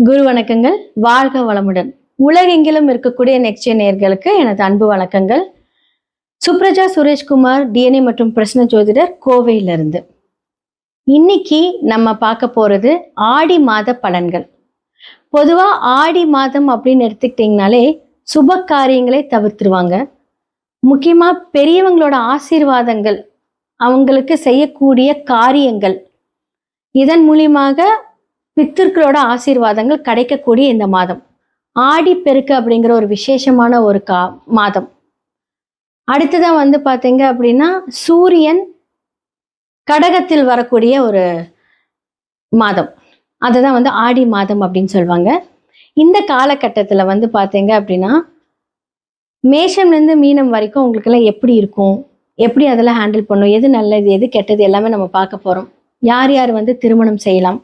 குரு வணக்கங்கள். வாழ்க வளமுடன். உலகெங்கிலும் இருக்கக்கூடிய நெக்ஸ்ட் நேயர்களுக்கு எனது அன்பு வணக்கங்கள். சுப்ரஜா சுரேஷ்குமார், டிஎன்ஏ மற்றும் பிரശ്ன ஜோதிடர், கோவையிலிருந்து. இன்னைக்கு நம்ம பார்க்க போறது ஆடி மாத பலன்கள். பொதுவா ஆடி மாதம் அப்படின்னு எடுத்துக்கிட்டிங்கனாலே சுப காரியங்களை தவிர்த்துருவாங்க. முக்கியமா பெரியவங்களோட ஆசீர்வாதங்கள், அவங்களுக்கு செய்யக்கூடிய காரியங்கள், இதன் மூலியமாக பித்திருக்களோட ஆசீர்வாதங்கள் கிடைக்கக்கூடிய இந்த மாதம் ஆடி பெருக்கு அப்படிங்கிற ஒரு விசேஷமான ஒரு மாதம். அடுத்ததான் பார்த்தீங்க அப்படின்னா சூரியன் கடகத்தில் வரக்கூடிய ஒரு மாதம், அதுதான் ஆடி மாதம் அப்படின்னு சொல்லுவாங்க. இந்த காலகட்டத்தில் பார்த்தீங்க அப்படின்னா மேஷம்லேருந்து மீனம் வரைக்கும் உங்களுக்கெல்லாம் எப்படி இருக்கும், எப்படி அதெல்லாம் ஹேண்டில் பண்ணும், எது நல்லது எது கெட்டது எல்லாமே நம்ம பார்க்க போகிறோம். யார் யார் திருமணம் செய்யலாம்,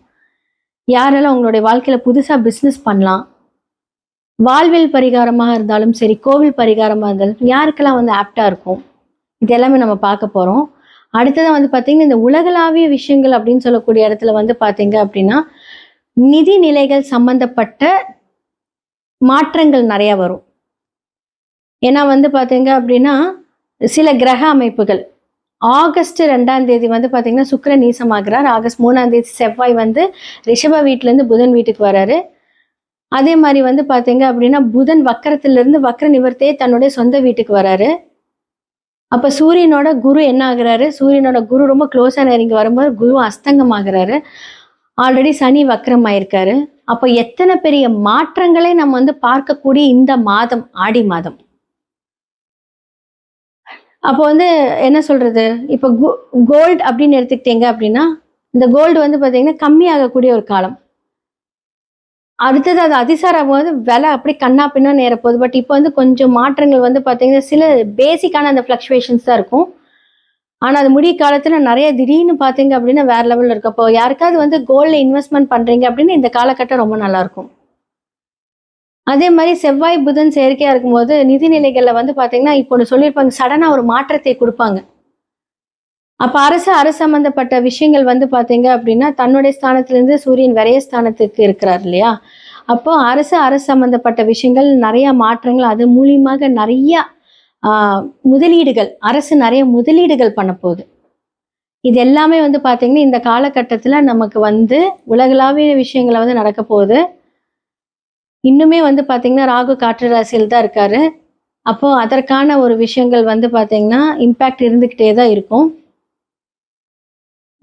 யாரெல்லாம் உங்களுடைய வாழ்க்கையில் புதுசாக பிஸ்னஸ் பண்ணலாம், வாழ்வில் பரிகாரமாக இருந்தாலும் சரி, கோவில் பரிகாரமாக இருந்தாலும் யாருக்கெல்லாம் ஆப்டாக இருக்கும், இது எல்லாமே நம்ம பார்க்க போகிறோம். அடுத்ததான் பார்த்தீங்கன்னா இந்த உலகளாவிய விஷயங்கள் அப்படின்னு சொல்லக்கூடிய இடத்துல பார்த்தீங்க அப்படின்னா நிதி நிலைகள் சம்பந்தப்பட்ட மாற்றங்கள் நிறையா வரும். ஏன்னா பார்த்தீங்க அப்படின்னா சில கிரக அமைப்புகள் ஆகஸ்ட் 2ஆம் தேதி பார்த்தீங்கன்னா சுக்கிரன் நீசமாகிறார். ஆகஸ்ட் 3ஆம் தேதி செவ்வாய் ரிஷப வீட்டிலேருந்து புதன் வீட்டுக்கு வராரு. அதே மாதிரி பார்த்தீங்க அப்படின்னா புதன் வக்கரத்திலிருந்து வக்கர நிவர்த்தியே தன்னுடைய சொந்த வீட்டுக்கு வராரு. அப்போ சூரியனோட குரு என்ன ஆகுறாரு, சூரியனோட குரு ரொம்ப க்ளோஸாக நெருங்கி வரும்போது குரு அஸ்தங்கம் ஆகுறாரு. ஆல்ரெடி சனி வக்கரம் ஆயிருக்காரு. அப்போ எத்தனை பெரிய மாற்றங்களை நம்ம பார்க்கக்கூடிய இந்த மாதம் ஆடி மாதம். அப்போ என்ன சொல்றது, இப்போ கோல்டு அப்படின்னு எடுத்துக்கிட்டீங்க அப்படின்னா இந்த கோல்டு பார்த்தீங்கன்னா கம்மியாகக்கூடிய ஒரு காலம். அடுத்தது அது அதிசாரம் விலை அப்படி கண்ணா பின்னா நேர போகுது. பட் இப்போ கொஞ்சம் மாற்றங்கள் பார்த்தீங்கன்னா சில பேசிக்கான அந்த ஃப்ளக்சுவேஷன்ஸ் தான் இருக்கும். ஆனால் அது முடிய காலத்தில் நிறைய திடீர்னு பார்த்தீங்க அப்படின்னா வேற லெவலில் இருக்கு. அப்போ யாருக்காவது கோல்டில் இன்வெஸ்ட்மெண்ட் பண்ணுறீங்க அப்படின்னு இந்த காலகட்டம் ரொம்ப நல்லா இருக்கும். அதே மாதிரி செவ்வாய் புதன் செயற்கையாக இருக்கும்போது நிதிநிலைகளில் பார்த்தீங்கன்னா இப்போ ஒன்று சொல்லியிருப்பாங்க, சடனாக ஒரு மாற்றத்தை கொடுப்பாங்க. அப்போ அரசு சம்பந்தப்பட்ட விஷயங்கள் பார்த்தீங்க அப்படின்னா தன்னுடைய ஸ்தானத்திலேருந்து சூரியன் விரைய ஸ்தானத்துக்கு இருக்கிறார் இல்லையா. அப்போ அரசு சம்பந்தப்பட்ட விஷயங்கள் நிறைய மாற்றங்கள், அது மூலியமாக நிறைய முதலீடுகள், அரசு நிறைய முதலீடுகள் பண்ண போகுது. இது எல்லாமே பார்த்தீங்கன்னா இந்த காலகட்டத்தில் நமக்கு உலகளாவிய விஷயங்களை நடக்க போகுது. இன்னுமே பார்த்தீங்கன்னா ராகு காற்று ராசியில் தான் இருக்காரு. அப்போ அதற்கான ஒரு விஷயங்கள் பார்த்தீங்கன்னா இம்பேக்ட் இருந்துக்கிட்டே தான் இருக்கும்.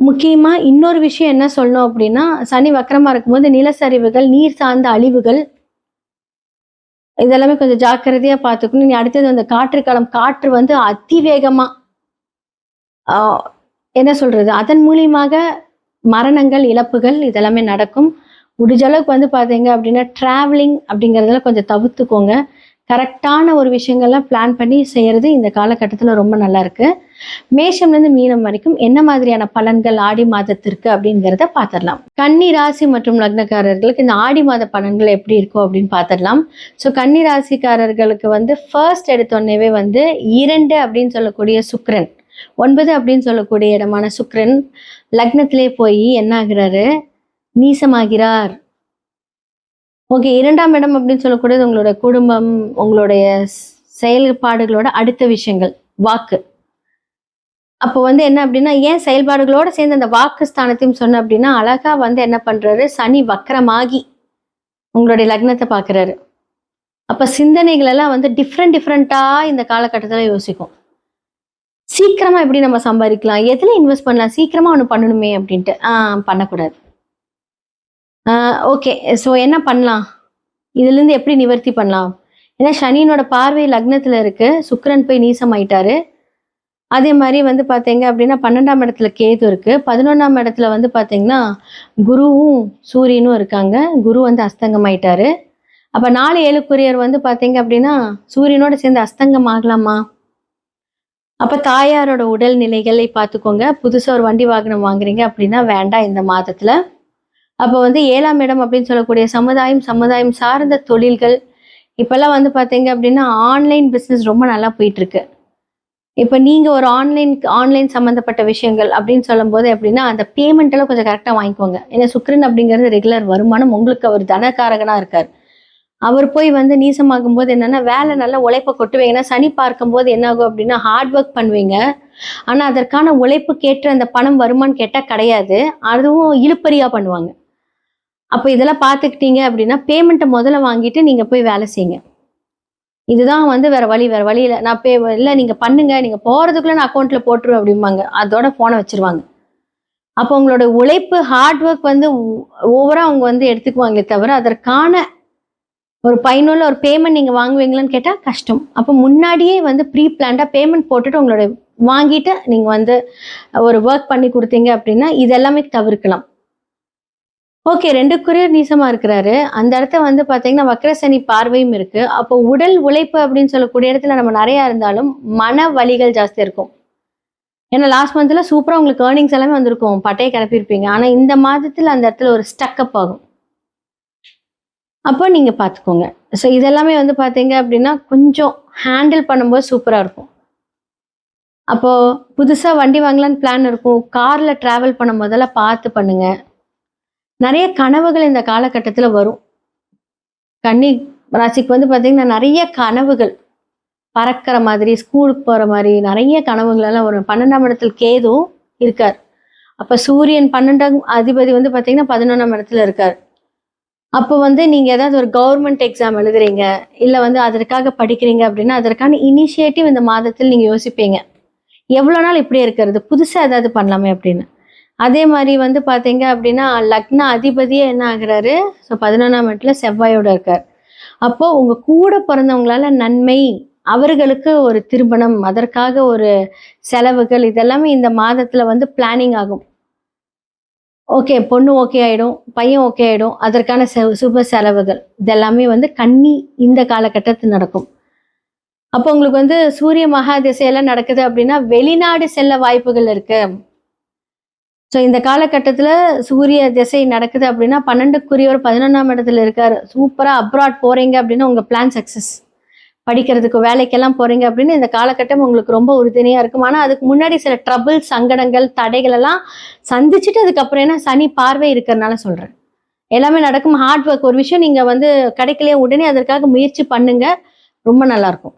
முக்கியமாக இன்னொரு விஷயம் என்ன சொல்லணும் அப்படின்னா, சனி வக்கரமாக இருக்கும்போது நிலச்சரிவுகள், நீர் சார்ந்த அழிவுகள், இதெல்லாமே கொஞ்சம் ஜாக்கிரதையாக பார்த்துக்கணும். நீ அடுத்தது அந்த காற்று காலம், காற்று அதிவேகமாக என்ன சொல்றது, அதன் மூலியமாக மரணங்கள், இழப்புகள் இதெல்லாமே நடக்கும். முடிஞ்ச அளவுக்கு பார்த்தீங்க அப்படின்னா ட்ராவலிங் அப்படிங்கிறதுல கொஞ்சம் தவிர்த்துக்கோங்க. கரெக்டான ஒரு விஷயங்கள்லாம் பிளான் பண்ணி செய்கிறது இந்த காலகட்டத்தில் ரொம்ப நல்லா இருக்கு. மேஷம்லேருந்து மீனம் வரைக்கும் என்ன மாதிரியான பலன்கள் ஆடி மாதத்திற்கு அப்படிங்கிறத பார்த்துடலாம். கன்னி ராசி மற்றும் லக்னக்காரர்களுக்கு இந்த ஆடி மாத பலன்கள் எப்படி இருக்கும் அப்படின்னு பார்த்துடலாம். ஸோ கன்னி ராசிக்காரர்களுக்கு ஃபர்ஸ்ட் எடுத்தோடனேவே 2 அப்படின்னு சொல்லக்கூடிய சுக்கிரன், 9 அப்படின்னு சொல்லக்கூடிய இடமான சுக்கிரன் லக்னத்திலே போய் என்ன ஆகுறாரு, நீசமாகிறார். ஓகே, 2ஆம் இடம் அப்படின்னு சொல்லக்கூடியது உங்களோட குடும்பம், உங்களுடைய செயல்பாடுகளோட அடுத்த விஷயங்கள், வாக்கு. அப்போ என்ன அப்படின்னா ஏன் செயல்பாடுகளோட சேர்ந்து அந்த வாக்கு ஸ்தானத்தையும் சொன்ன அப்படின்னா அழகா என்ன பண்றாரு, சனி வக்கரமாகி உங்களுடைய லக்னத்தை பார்க்குறாரு. அப்போ சிந்தனைகள் எல்லாம் டிஃப்ரெண்டா இந்த காலகட்டத்தில் யோசிக்கும். சீக்கிரமா எப்படி நம்ம சம்பாதிக்கலாம், எதுல இன்வெஸ்ட் பண்ணலாம், சீக்கிரமா ஒன்று பண்ணணுமே அப்படின்ட்டு பண்ணக்கூடாது. ஓகே, ஸோ என்ன பண்ணலாம், இதுலேருந்து எப்படி நிவர்த்தி பண்ணலாம். ஏன்னா சனியினோட பார்வை லக்னத்தில் இருக்கு, சுக்கிரன் போய் நீசமாயிட்டாரு. அதே மாதிரி பார்த்தீங்க அப்படின்னா 12ஆம் இடத்துல கேது இருக்கு, 11ஆம் இடத்துல பார்த்தீங்கன்னா குருவும் சூரியனும் இருக்காங்க. குரு அஸ்தங்கமாயிட்டாரு. அப்போ 4 7 பார்த்தீங்க அப்படின்னா சூரியனோட சேர்ந்து அஸ்தங்கம் ஆகலாமா. அப்போ தாயாரோட உடல் நிலைகளை பார்த்துக்கோங்க. புதுசாக ஒரு வண்டி வாகனம் வாங்குறீங்க அப்படின்னா வேண்டாம் இந்த மாதத்தில். அப்போ 7ஆம் இடம் அப்படின்னு சொல்லக்கூடிய சமுதாயம் சார்ந்த தொழில்கள், இப்போல்லாம் பார்த்தீங்க அப்படின்னா ஆன்லைன் பிஸ்னஸ் ரொம்ப நல்லா போயிட்டு இருக்கு. இப்போ நீங்க ஒரு ஆன்லைன் சம்மந்தப்பட்ட விஷயங்கள் அப்படின்னு சொல்லும்போது எப்படின்னா, அந்த பேமெண்ட் எல்லாம் கொஞ்சம் கரெக்ட்டா வாங்கிக்கோங்க. ஏன்னா சுக்கிரன் அப்படிங்கிறது ரெகுலர் வருமானம். உங்களுக்கு அவர் தனகாரகனா இருக்காரு. அவர் போய் வந்து நீசமாகும்போது என்னன்னா, வேலை நல்லா உழைப்ப கொட்டுவீங்க. ஏன்னா சனி பார்க்கும்போது என்ன ஆகும் அப்படின்னா, ஹார்ட் ஒர்க் பண்ணுவீங்க. ஆனா அதற்கான உழைப்புக்கேற்ற அந்த பணம் வருமான்னு கேட்டா கிடையாது. அதுவும் இழுபறியா பண்ணுவாங்க. அப்ப இதெல்லாம் பார்த்துக்கிட்டீங்க அப்படின்னா, பேமெண்ட்ட முதல்ல வாங்கிட்டு நீங்க போய் வேலை செய்யுங்க. இதுதான் வந்து வேற வழி இல்ல. நான் இல்ல நீங்க பண்ணுங்க. நீங்க போறதுக்குள்ள நான் அக்கவுண்ட்ல போட்டுருவேன் அப்படிம்பாங்க. அதோட ஃபோன வச்சுருவாங்க. அப்போ உங்களோட உழைப்பு, ஹார்ட் ஒர்க் வந்து ஓவரா அவங்க வந்து எடுத்துக்குவாங்களே தவிர, அதற்கான ஒரு பயனுள்ள ஒரு பேமெண்ட் நீங்க வாங்குவீங்களான்னு கேட்டா கஷ்டம். அப்போ முன்னாடியே வந்து ப்ரீ பிளான்டா பேமெண்ட் போட்டுட்டு உங்களோட வாங்கிட்டு நீங்க வந்து ஒரு வொர்க் பண்ணி குடுத்தீங்க அப்படின்னா, இது எல்லாமே தவிர்க்கலாம். ஓகே. 2 குரியர் நீசமா இருக்கிறாரு. அந்த இடத்த வந்து பார்த்தீங்கன்னா, வக்ரசனி பார்வையும் இருக்கு. அப்போ உடல் உழைப்பு அப்படின்னு சொல்லக்கூடிய இடத்துல நம்ம நெறையா இருந்தாலும், மன வலிகள் ஜாஸ்தியா இருக்கும். ஏன்னா லாஸ்ட் மந்த்ல சூப்பரா உங்களுக்கு ஏர்னிங்ஸ் எல்லாமே வந்திருக்கும். பட்டைய கிளப்பியிருப்பீங்க. ஆனா இந்த மாதத்துல அந்த இடத்துல ஒரு ஸ்டக் அப் ஆகும். அப்போ நீங்க பார்த்துக்கோங்க. ஸோ இதெல்லாமே வந்து பார்த்தீங்க அப்படின்னா, கொஞ்சம் ஹேண்டில் பண்ணும்போது சூப்பரா இருக்கும். அப்போ புதுசா வண்டி வாங்கலான்னு பிளான் இருக்கும். கார்ல டிராவல் பண்ணும்போதெல்லாம் பார்த்து பண்ணுங்க. நெறைய கனவுகள் இந்த காலகட்டத்துல வரும். கன்னி ராசிக்கு வந்து பார்த்தீங்கன்னா, நெறைய கனவுகள். பறக்கிற மாதிரி, ஸ்கூலுக்கு போற மாரி நெறைய கனவுகள் எல்லாம் வரும். 12ஆம் இடத்துல கேது இருக்கார். அப்ப சூரியன் 12ஆம் அதிபதி வந்து பார்த்தீங்கன்னா, 11ஆம் இடத்துல இருக்கார். அப்போ வந்து நீங்க ஏதாவது ஒரு கவர்மெண்ட் எக்ஸாம் எழுதுறீங்க, இல்ல வந்து அதற்காக படிக்கிறீங்க அப்படின்னா, அதற்கான இனிஷியேட்டிவ் இந்த மாதத்தில் நீங்க யோசிப்பீங்க. எவ்வளோ நாள் இப்படியே இருக்கிறது? புதுசா ஏதாவது பண்ணலாமே அப்படின்னு. அதே மாரி வந்து பார்த்தீங்க அப்படின்னா, லக்ன அதிபதியே என்ன ஆகுறாரு? ஸோ 11ஆம் இடத்துல செவ்வாயோட இருக்கார். அப்போ உங்க கூட பிறந்தவங்களால நன்மை, அவர்களுக்கு ஒரு திருமணம், அதற்காக ஒரு செலவுகள் இதெல்லாமே இந்த மாதத்துல வந்து பிளானிங் ஆகும். ஓகே, பொண்ணு ஓகே ஆயிடும், பையன் ஓகே ஆயிடும். அதற்கான சுப செலவுகள் இதெல்லாமே வந்து கன்னி இந்த காலகட்டத்தில் நடக்கும். அப்போ உங்களுக்கு வந்து சூரிய மகா திசையெல்லாம் நடக்குது அப்படின்னா, வெளிநாடு செல்ல வாய்ப்புகள் இருக்கு. ஸோ இந்த காலகட்டத்துல சூரிய திசை நடக்குது அப்படின்னா, 12க்குரியவர் 11ஆம் இடத்துல இருக்காரு. சூப்பரா அப்ராட் போறீங்க அப்படின்னா, உங்க பிளான் சக்சஸ். படிக்கிறதுக்கு, வேலைக்கெல்லாம் போறீங்க அப்படின்னு இந்த காலகட்டம் உங்களுக்கு ரொம்ப உறுதுணையா இருக்கும். ஆனா அதுக்கு முன்னாடி சில ட்ரபிள், சங்கடங்கள், தடைகள் எல்லாம் சந்திச்சுட்டு அதுக்கப்புறம் ஏன்னா சனி பார்வை இருக்கிறனால சொல்றேன். எல்லாமே நடக்கும். ஹார்ட் ஒர்க் ஒரு விஷயம் நீங்க வந்து கிடைக்கலையா உடனே அதற்காக முயற்சி பண்ணுங்க. ரொம்ப நல்லா இருக்கும்.